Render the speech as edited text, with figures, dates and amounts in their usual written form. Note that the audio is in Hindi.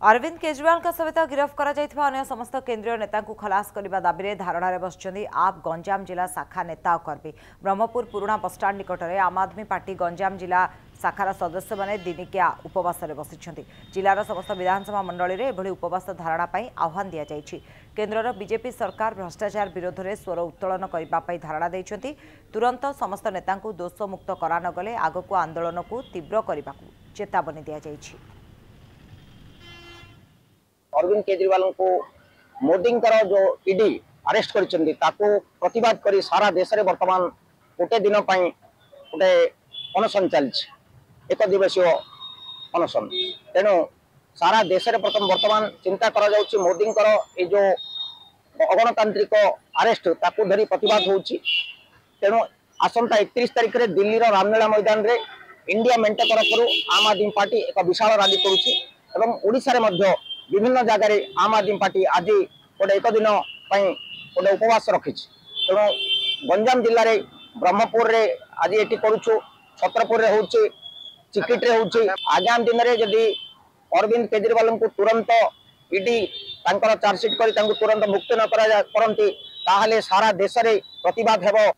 अरविंद केजरीवाल सहित गिरफ कर अन्य समस्त केंद्रीय नेता खलास करने दाबी में धारणा बसिंट आप गंजाम जिला शाखा नेता और कर्मी। ब्रह्मपुर पुराणा बसस्टाण्ड निकट में आम आदमी पार्टी गंजाम जिला शाखार सदस्य मैंने दिनिकिया उपवास बसिंट। जिलार समस्त विधानसभा मंडल में एभली उपवास धारणा आह्वान दि जाएगी। केन्द्रर बीजेपी सरकार भ्रष्टाचार विरोध में स्वर उत्तोलन करने धारणा देते तुरंत समस्त नेता दोषमुक्त करानगले आगक आंदोलन को तीव्र करने चेतावनी दि जाएगी। अरविंद केजरीवाल को मोदी जो ईडी अरेस्ट प्रतिवाद कर सारा देश में वर्तमान गोटे दिन गोटे अनशन चलती एक दिवसीय अनशन। तेणु सारा देश में वर्तमान चिंता करा मोदी जो अगणतांत्रिक अरेस्ट ताकू धरी प्रतिवाद होची। तेणु आसंता 31 तारिख में दिल्ली रामलीला मैदान रे इंडिया मेंट तरफ आम आदमी पार्टी एक विशाल रैली करुच्ची। ओडिशा रे विभिन्न जगार आम आदमी पार्टी आज गोटे एक दिन गोटे उपवास रखी। तेणु गंजाम जिले में ब्रह्मपुर रे आज ये करुचु, छत्रपुर रे होची, चिकिट रे होची। आगामी दिन में जदि अरविंद केजरीवाल को तुरंत ईडी चार्जसीट कर तुरंत मुक्त न करती सारा देश में प्रतिवाद हेबो।